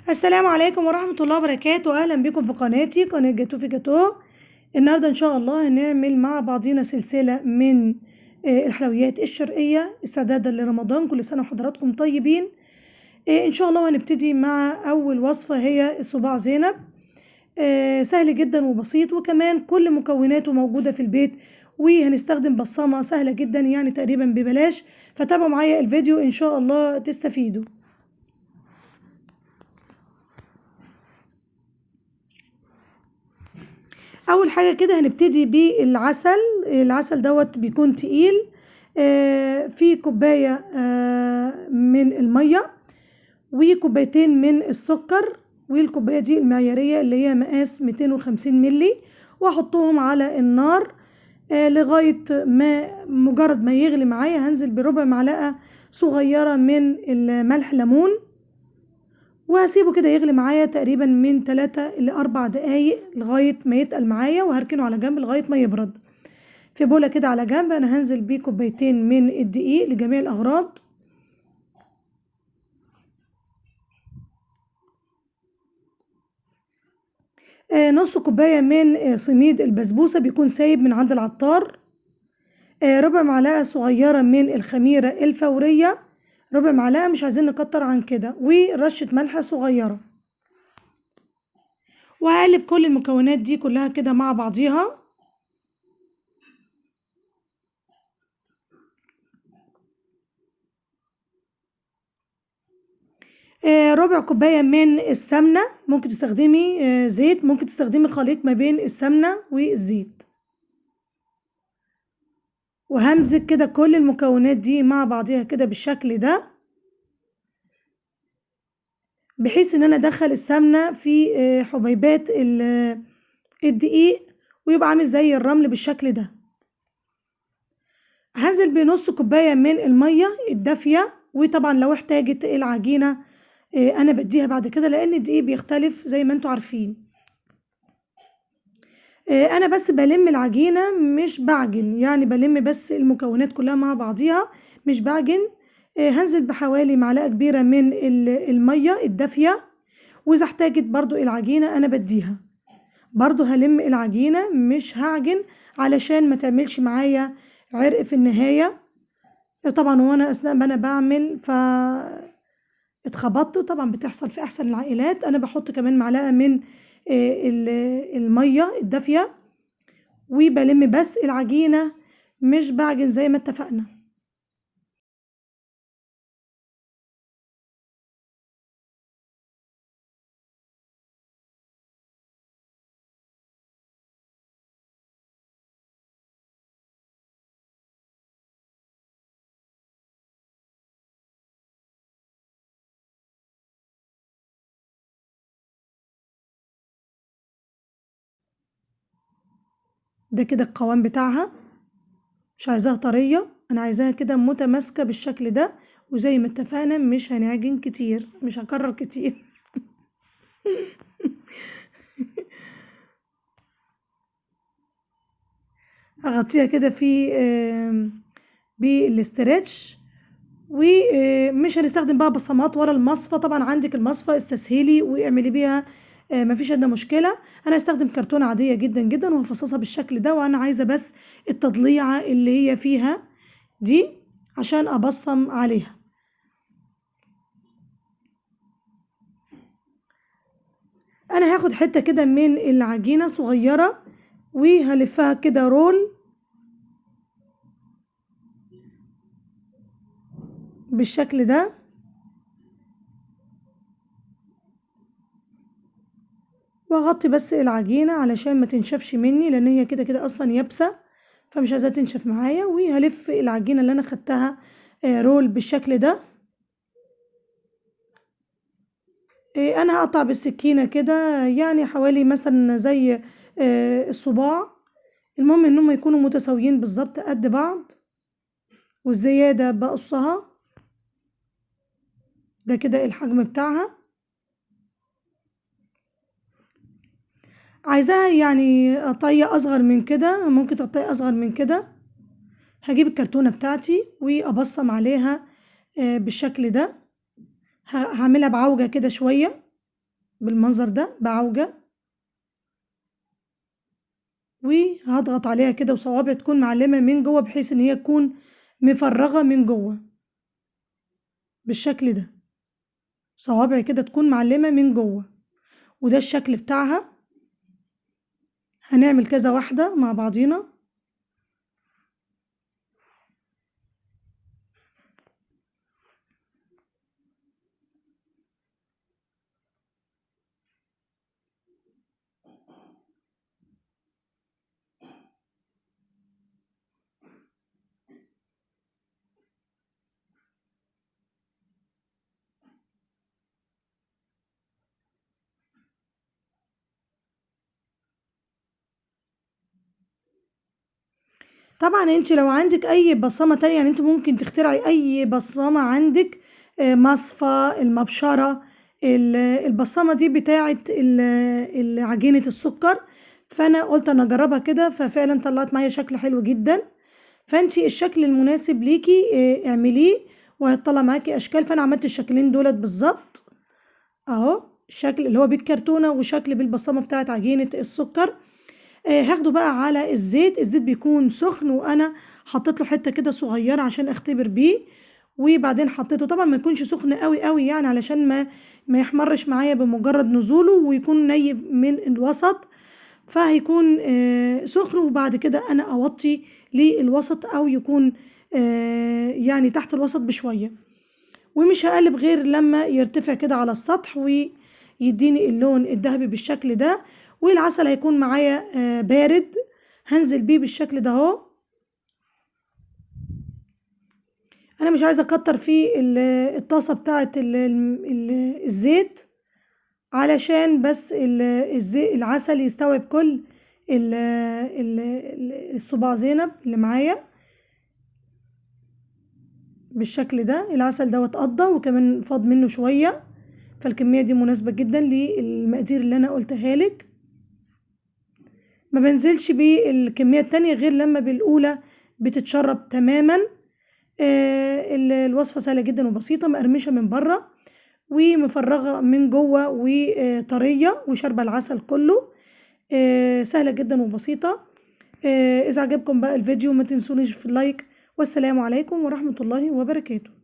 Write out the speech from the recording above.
السلام عليكم ورحمة الله وبركاته. أهلا بكم في قناتي قناة جاتو في جاتو. النهاردة إن شاء الله هنعمل مع بعضينا سلسلة من الحلويات الشرقية استعدادا لرمضان. كل سنة وحضراتكم طيبين. إن شاء الله هنبتدي مع أول وصفة هي الصباع زينب. سهل جدا وبسيط، وكمان كل مكوناته موجودة في البيت، وهنستخدم بصمة سهلة جدا يعني تقريبا ببلاش. فتابعوا معايا الفيديو إن شاء الله تستفيدوا. اول حاجه كده هنبتدي بالعسل. العسل دوت بيكون تقيل. في كوبايه من الميه وكوبايتين من السكر، والكوبايه دي المعياريه اللي هي مقاس 250 ملي، واحطهم على النار لغايه ما مجرد ما يغلي معايا هنزل بربع معلقه صغيره من الملح ليمون، وهسيبه كده يغلي معايا تقريبا من 3 ل 4 دقايق لغاية ما يتقل معايا، وهركنه على جنب لغاية ما يبرد. في بولة كده على جنب انا هنزل بيه كوبايتين من الدقيق لجميع الاغراض، نص كوباية من سميد البسبوسة بيكون سايب من عند العطار، ربع معلقة صغيرة من الخميرة الفورية، ربع معلقة مش عايزين نكتر عن كده، ورشة ملح صغيرة. وهقلب كل المكونات دي كلها كده مع بعضيها. ربع كوباية من السمنة، ممكن تستخدمي زيت، ممكن تستخدمي خليط ما بين السمنة والزيت. وهمزج كده كل المكونات دي مع بعضيها كده بالشكل ده، بحيث ان انا ادخل السمنة في حبيبات الدقيق، ويبقى عامل زي الرمل بالشكل ده. هنزل بنص كوباية من المية الدافية، وطبعا لو احتاجت العجينة انا بديها بعد كده، لان الدقيق بيختلف زي ما انتوا عارفين. انا بس بلم العجينة مش بعجن، يعني بلم بس المكونات كلها مع بعضيها مش بعجن. هنزل بحوالي معلقة كبيرة من المية الدافية، واذا احتاجت برضو العجينة انا بديها. برضو هلم العجينة مش هعجن علشان ما تعملش معايا عرق في النهاية. طبعا وانا اثناء ما انا بعمل اتخبطت، طبعا بتحصل في احسن العائلات. انا بحط كمان معلقة من المية الدافية، وبلم بس العجينة مش بعجن زي ما اتفقنا. ده كده القوام بتاعها، مش عايزاها طرية، انا عايزاها كده متماسكة بالشكل ده. وزي ما اتفقنا مش هنعجن كتير، مش هكرر كتير. هغطيها كده في بالاسترتش، ومش هنستخدم بقى بصمات ولا المصفى. طبعا عندك المصفى استسهلي واعملي بيها، مفيش ادنى مشكله. انا هستخدم كرتونه عاديه جدا جدا وهفصصها بالشكل ده، وانا عايزه بس التضليعه اللي هي فيها دي عشان ابصم عليها. انا هاخد حته كده من العجينه صغيره وهلفها كده رول بالشكل ده، واغطي بس العجينه علشان ما تنشفش مني، لان هي كده كده اصلا يابسه، فمش عايزاها تنشف معايا. وهلف العجينه اللي انا خدتها رول بالشكل ده. انا هقطع بالسكينه كده يعني حوالي مثلا زي الصباع. المهم انهم يكونوا متساويين بالظبط قد بعض، والزياده بقصها. ده كده الحجم بتاعها. عايزاها يعني قطعيه اصغر من كده، ممكن تقطعي اصغر من كده. هجيب الكرتونه بتاعتي وابصم عليها بالشكل ده. هعملها بعوجة كده شوية بالمنظر ده بعوجة، وهضغط عليها كده وصوابع تكون معلمة من جوه بحيث ان هي تكون مفرغة من جوه بالشكل ده، صوابع كده تكون معلمة من جوه، وده الشكل بتاعها. هنعمل كذا واحدة مع بعضينا. طبعا انت لو عندك اي بصمة تانية، يعني انت ممكن تخترعي اي بصمة عندك، مصفى، المبشرة، البصمة دي بتاعة عجينة السكر. فانا قلت انا اجربها كده، ففعلا طلعت معايا شكل حلو جدا. فانت الشكل المناسب ليكي اعمليه وهيطلع معاكي اشكال. فانا عملت الشكلين دولت بالظبط اهو، الشكل اللي هو بالكرتونة وشكل بالبصمة بتاعة عجينة السكر. هاخده بقى على الزيت. الزيت بيكون سخن وانا حطيت له حته كده صغيره عشان اختبر بيه، وبعدين حطيته. طبعا ما يكونش سخن قوي قوي يعني علشان ما يحمرش معايا بمجرد نزوله، ويكون ني من الوسط. فهيكون سخن، وبعد كده انا اوطي للوسط او يكون يعني تحت الوسط بشويه، ومش هقلب غير لما يرتفع كده على السطح ويديني اللون الذهبي بالشكل ده. والعسل هيكون معايا بارد، هنزل بيه بالشكل ده اهو. انا مش عايزه اكتر في الطاسه بتاعه الزيت، علشان بس العسل يستوعب كل الصباع زينب اللي معايا بالشكل ده. العسل دوت قضى وكمان فاض منه شويه، فالكميه دي مناسبه جدا للمقادير اللي انا قلتها لك. ما بنزلش بالكميه التانية غير لما بالاولى بتتشرب تماما. الوصفه سهله جدا وبسيطه، مقرمشه من بره ومفرغه من جوه وطريه وشاربه العسل كله. سهله جدا وبسيطه. اذا عجبكم بقى الفيديو ما تنسونيش في اللايك، والسلام عليكم ورحمه الله وبركاته.